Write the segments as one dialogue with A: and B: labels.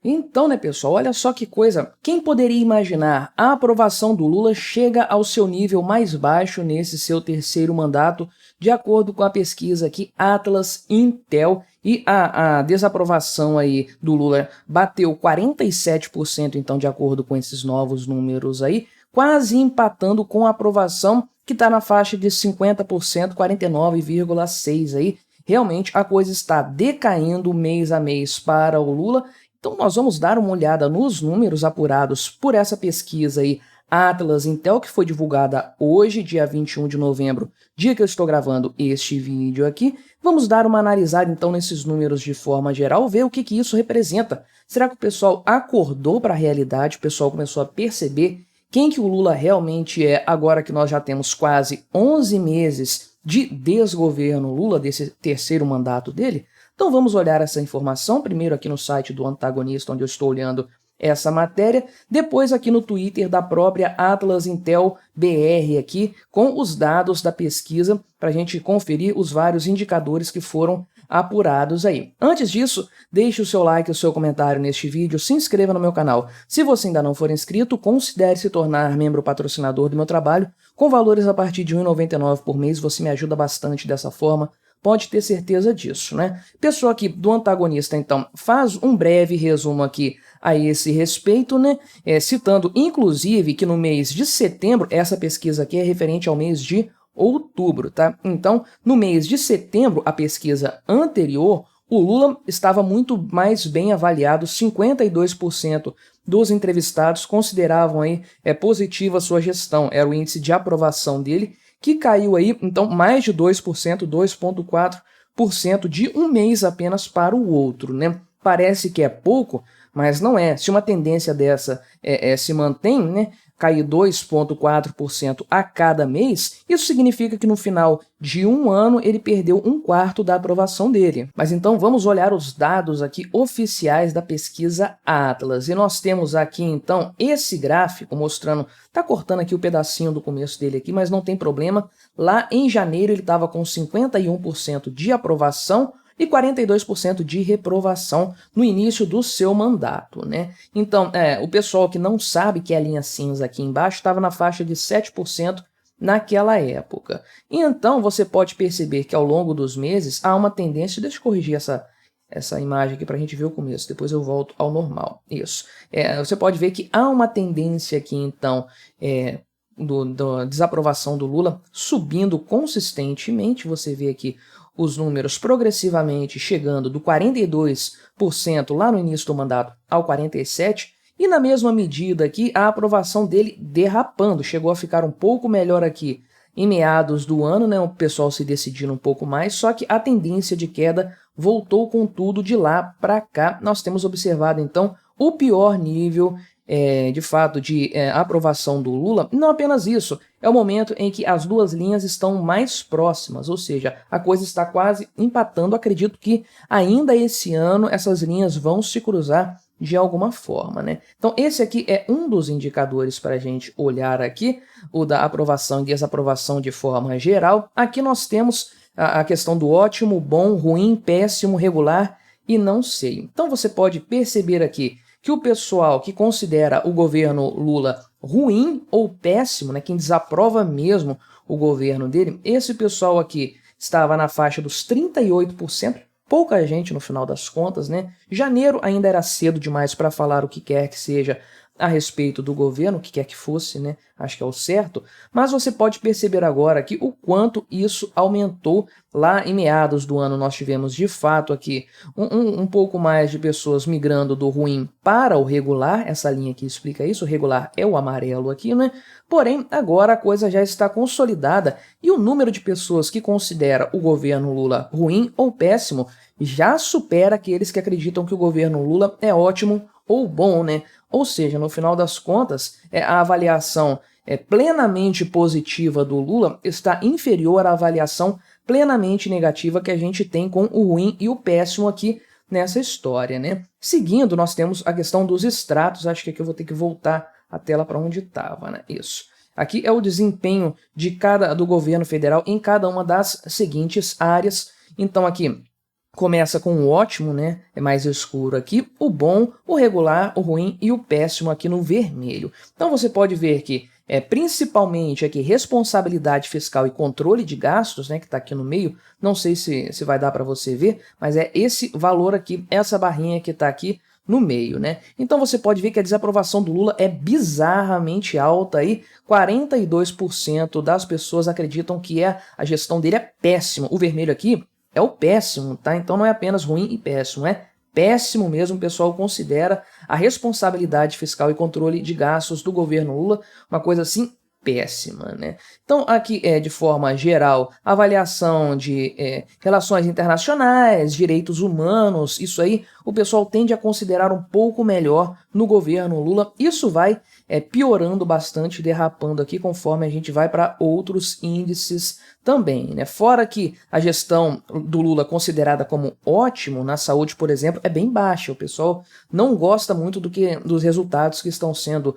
A: Então, né, pessoal, olha só que coisa. Quem poderia imaginar? A aprovação do Lula chega ao seu nível mais baixo nesse seu terceiro mandato, de acordo com a pesquisa aqui Atlas Intel, e a desaprovação aí do Lula bateu 47%, então, de acordo com esses novos números aí, quase empatando com a aprovação que está na faixa de 50%, 49,6% aí. Realmente a coisa está decaindo mês a mês para o Lula. Então nós vamos dar uma olhada nos números apurados por essa pesquisa aí, Atlas Intel, que foi divulgada hoje, dia 21 de novembro, dia que eu estou gravando este vídeo aqui. Vamos dar uma analisada então nesses números de forma geral, ver o que isso representa. Será que o pessoal acordou para a realidade, o pessoal começou a perceber quem que o Lula realmente é, agora que nós já temos quase 11 meses de desgoverno Lula, desse terceiro mandato dele? Então vamos olhar essa informação, primeiro aqui no site do Antagonista, onde eu estou olhando essa matéria, depois aqui no Twitter da própria Atlas Intel BR aqui, com os dados da pesquisa, para a gente conferir os vários indicadores que foram apurados aí. Antes disso, deixe o seu like e o seu comentário neste vídeo, se inscreva no meu canal. Se você ainda não for inscrito, considere se tornar membro patrocinador do meu trabalho, com valores a partir de R$ 1,99 por mês, você me ajuda bastante dessa forma. Pode ter certeza disso, né? Pessoal aqui do Antagonista, então, faz um breve resumo aqui a esse respeito, né? Citando, inclusive, que no mês de setembro, essa pesquisa aqui é referente ao mês de outubro, tá? Então, no mês de setembro, a pesquisa anterior, o Lula estava muito mais bem avaliado, 52% dos entrevistados consideravam aí positiva a sua gestão, era o índice de aprovação dele, que caiu aí, então, mais de 2%, 2,4% de um mês apenas para o outro, né? Parece que é pouco, mas não é. Se uma tendência dessa se mantém, né, cair 2,4% a cada mês, isso significa que no final de um ano ele perdeu 1/4 da aprovação dele. Mas então vamos olhar os dados aqui oficiais da pesquisa Atlas. E nós temos aqui então esse gráfico mostrando, tá cortando aqui o pedacinho do começo dele aqui, mas não tem problema. Lá em janeiro ele estava com 51% de aprovação e 42% de reprovação no início do seu mandato, né? Então, o pessoal que não sabe que é a linha cinza aqui embaixo estava na faixa de 7% naquela época. E então você pode perceber que ao longo dos meses há uma tendência, deixa eu corrigir essa imagem aqui para a gente ver o começo, depois eu volto ao normal. Isso. Você pode ver que há uma tendência aqui, então, da desaprovação do Lula subindo consistentemente. Você vê aqui os números progressivamente chegando do 42% lá no início do mandato ao 47%, e na mesma medida aqui a aprovação dele derrapando, chegou a ficar um pouco melhor aqui em meados do ano, né, o pessoal se decidindo um pouco mais, só que a tendência de queda voltou com tudo de lá para cá. Nós temos observado então o pior nível de fato de aprovação do Lula. Não apenas isso, é o momento em que as duas linhas estão mais próximas, ou seja, a coisa está quase empatando. Acredito que ainda esse ano essas linhas vão se cruzar de alguma forma, né? Então esse aqui é um dos indicadores para a gente olhar aqui, o da aprovação e desaprovação de forma geral. Aqui nós temos a questão do ótimo, bom, ruim, péssimo, regular e não sei. Então você pode perceber aqui que o pessoal que considera o governo Lula ruim ou péssimo, né, quem desaprova mesmo o governo dele, esse pessoal aqui estava na faixa dos 38%, pouca gente no final das contas, né? Janeiro ainda era cedo demais para falar o que quer que seja a respeito do governo, o que quer que fosse, né? Acho que é o certo, mas você pode perceber agora aqui o quanto isso aumentou. Lá em meados do ano nós tivemos de fato aqui um pouco mais de pessoas migrando do ruim para o regular, essa linha aqui explica isso, o regular é o amarelo aqui, né? Porém, agora a coisa já está consolidada e o número de pessoas que considera o governo Lula ruim ou péssimo já supera aqueles que acreditam que o governo Lula é ótimo ou bom, né? Ou seja, no final das contas, a avaliação plenamente positiva do Lula está inferior à avaliação plenamente negativa que a gente tem com o ruim e o péssimo aqui nessa história, né? Seguindo, nós temos a questão dos extratos. Acho que aqui eu vou ter que voltar a tela para onde estava, né? Isso. Aqui é o desempenho do governo federal em cada uma das seguintes áreas. Então aqui, começa com o ótimo, né? É mais escuro aqui, o bom, o regular, o ruim e o péssimo aqui no vermelho. Então você pode ver que principalmente aqui responsabilidade fiscal e controle de gastos, né, que está aqui no meio, não sei se vai dar para você ver, mas é esse valor aqui, essa barrinha que está aqui no meio, né? Então você pode ver que a desaprovação do Lula é bizarramente alta aí, 42% das pessoas acreditam que a gestão dele é péssima. O vermelho aqui é o péssimo, tá? Então não é apenas ruim e péssimo, é péssimo mesmo. O pessoal considera a responsabilidade fiscal e controle de gastos do governo Lula uma coisa assim péssima, né? Então aqui de forma geral, avaliação de relações internacionais, direitos humanos, isso aí o pessoal tende a considerar um pouco melhor no governo Lula. Isso vai piorando bastante, derrapando aqui conforme a gente vai para outros índices também, né? Fora que a gestão do Lula considerada como ótimo na saúde, por exemplo, é bem baixa. O pessoal não gosta muito dos resultados que estão sendo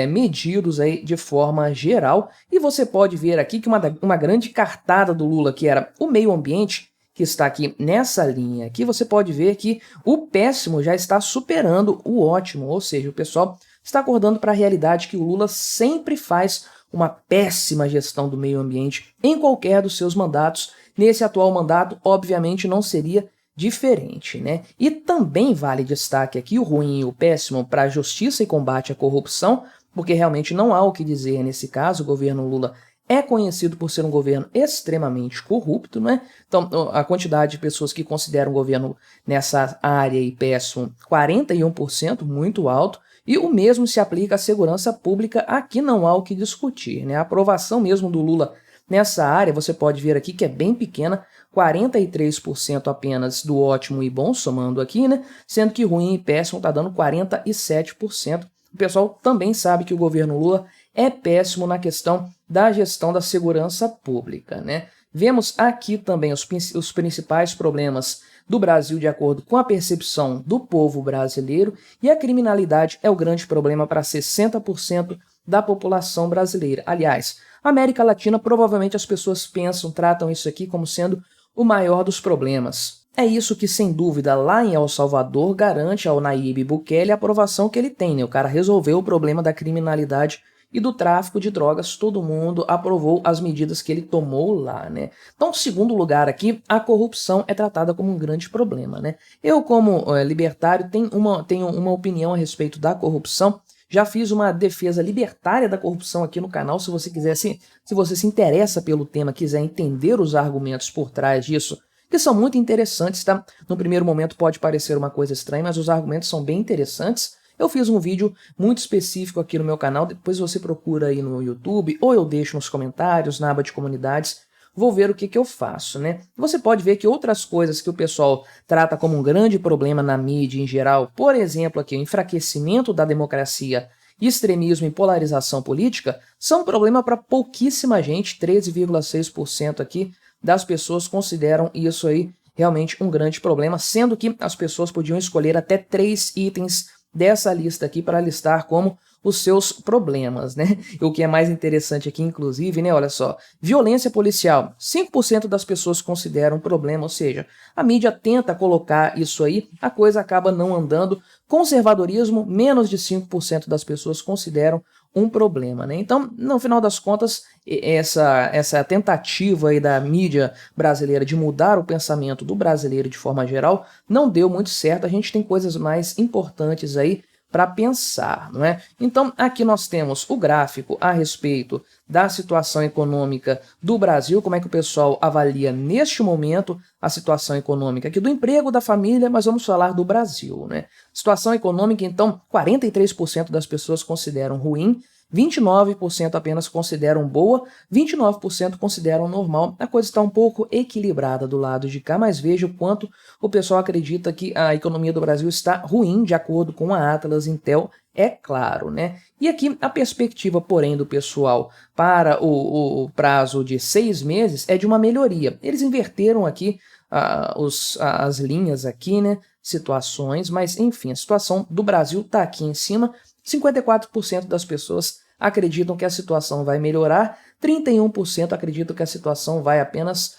A: medidos aí de forma geral. E você pode ver aqui que uma grande cartada do Lula, que era o meio ambiente, que está aqui nessa linha aqui, você pode ver que o péssimo já está superando o ótimo, ou seja, o pessoal está acordando para a realidade que o Lula sempre faz uma péssima gestão do meio ambiente em qualquer dos seus mandatos. Nesse atual mandato, obviamente, não seria diferente, né? E também vale destaque aqui o ruim e o péssimo para a justiça e combate à corrupção, porque realmente não há o que dizer nesse caso. O governo Lula é conhecido por ser um governo extremamente corrupto, né? Então, a quantidade de pessoas que consideram o governo nessa área aí péssimo, 41%, muito alto. E o mesmo se aplica à segurança pública, aqui não há o que discutir, né? A aprovação mesmo do Lula nessa área, você pode ver aqui que é bem pequena, 43% apenas do ótimo e bom, somando aqui, né? Sendo que ruim e péssimo está dando 47%. O pessoal também sabe que o governo Lula é péssimo na questão da gestão da segurança pública, né? Vemos aqui também os principais problemas do Brasil de acordo com a percepção do povo brasileiro, e a criminalidade é o grande problema para 60% da população brasileira. Aliás, América Latina, provavelmente as pessoas tratam isso aqui como sendo o maior dos problemas. É isso que, sem dúvida, lá em El Salvador garante ao Nayib Bukele a aprovação que ele tem, né? O cara resolveu o problema da criminalidade e do tráfico de drogas, todo mundo aprovou as medidas que ele tomou lá, né? Então, segundo lugar aqui, a corrupção é tratada como um grande problema, né? Eu, como libertário, tenho uma opinião a respeito da corrupção. Já fiz uma defesa libertária da corrupção aqui no canal. Se você quiser, se você se interessa pelo tema, quiser entender os argumentos por trás disso, que são muito interessantes, tá? No primeiro momento pode parecer uma coisa estranha, mas os argumentos são bem interessantes. Eu fiz um vídeo muito específico aqui no meu canal, depois você procura aí no YouTube, ou eu deixo nos comentários, na aba de comunidades, vou ver o que eu faço, né? Você pode ver que outras coisas que o pessoal trata como um grande problema na mídia em geral, por exemplo, aqui o enfraquecimento da democracia, extremismo e polarização política, são um problema para pouquíssima gente. 13,6% aqui das pessoas consideram isso aí realmente um grande problema, sendo que as pessoas podiam escolher até 3 itens dessa lista aqui para listar como os seus problemas, né? O que é mais interessante aqui, inclusive, né? Olha só, violência policial, 5% das pessoas consideram um problema, ou seja, a mídia tenta colocar isso aí, a coisa acaba não andando. Conservadorismo, menos de 5% das pessoas consideram um problema, né? Então, no final das contas, essa tentativa aí da mídia brasileira de mudar o pensamento do brasileiro de forma geral não deu muito certo. A gente tem coisas mais importantes aí para pensar, não é? Então, aqui nós temos o gráfico a respeito da situação econômica do Brasil, como é que o pessoal avalia neste momento a situação econômica aqui do emprego, da família, mas vamos falar do Brasil, né? Situação econômica, então, 43% das pessoas consideram ruim, 29% apenas consideram boa, 29% consideram normal. A coisa está um pouco equilibrada do lado de cá, mas veja o quanto o pessoal acredita que a economia do Brasil está ruim, de acordo com a Atlas Intel, é claro, né? E aqui a perspectiva, porém, do pessoal para o prazo de 6 meses é de uma melhoria. Eles inverteram aqui as linhas aqui, né? Situações, mas enfim, a situação do Brasil está aqui em cima. 54% das pessoas acreditam que a situação vai melhorar, 31% acreditam que a situação vai apenas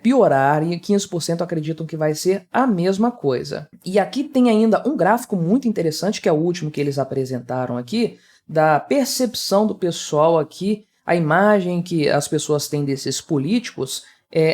A: piorar e 15% acreditam que vai ser a mesma coisa. E aqui tem ainda um gráfico muito interessante, que é o último que eles apresentaram aqui, da percepção do pessoal aqui, a imagem que as pessoas têm desses políticos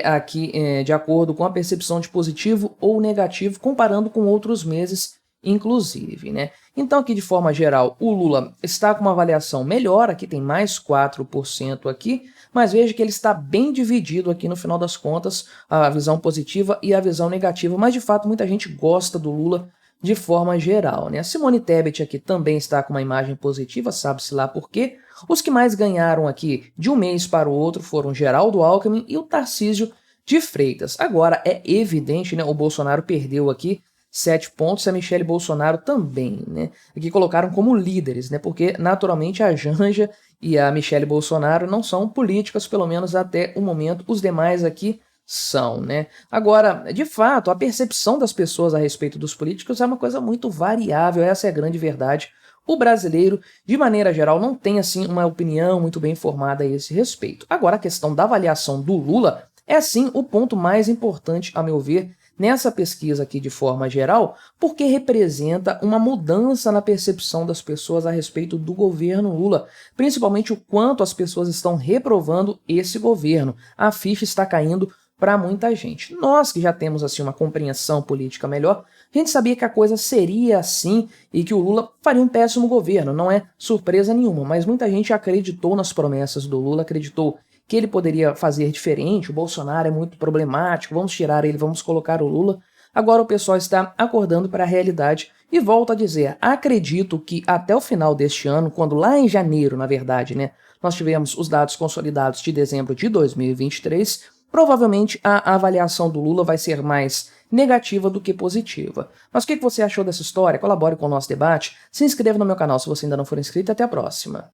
A: aqui de acordo com a percepção de positivo ou negativo, comparando com outros meses, inclusive, né? Então aqui de forma geral o Lula está com uma avaliação melhor, aqui tem mais 4% aqui, mas veja que ele está bem dividido aqui no final das contas, a visão positiva e a visão negativa, mas de fato muita gente gosta do Lula de forma geral, né? A Simone Tebet aqui também está com uma imagem positiva, sabe-se lá por quê. Os que mais ganharam aqui de um mês para o outro foram Geraldo Alckmin e o Tarcísio de Freitas. Agora é evidente, né? O Bolsonaro perdeu aqui 7 pontos, a Michelle Bolsonaro também, né? Aqui colocaram como líderes, né? Porque naturalmente a Janja e a Michelle Bolsonaro não são políticas, pelo menos até o momento. Os demais aqui são, né? Agora, de fato, a percepção das pessoas a respeito dos políticos é uma coisa muito variável, essa é a grande verdade. O brasileiro, de maneira geral, não tem assim uma opinião muito bem formada a esse respeito. Agora, a questão da avaliação do Lula é sim o ponto mais importante, a meu ver, nessa pesquisa aqui de forma geral, porque representa uma mudança na percepção das pessoas a respeito do governo Lula, principalmente o quanto as pessoas estão reprovando esse governo. A ficha está caindo para muita gente. Nós que já temos assim uma compreensão política melhor, a gente sabia que a coisa seria assim e que o Lula faria um péssimo governo, não é surpresa nenhuma, mas muita gente acreditou nas promessas do Lula, acreditou que ele poderia fazer diferente, o Bolsonaro é muito problemático, vamos tirar ele, vamos colocar o Lula. Agora o pessoal está acordando para a realidade e volta a dizer, acredito que até o final deste ano, quando lá em janeiro, na verdade, né, nós tivemos os dados consolidados de dezembro de 2023, provavelmente a avaliação do Lula vai ser mais negativa do que positiva. Mas o que você achou dessa história? Colabore com o nosso debate, se inscreva no meu canal se você ainda não for inscrito e até a próxima.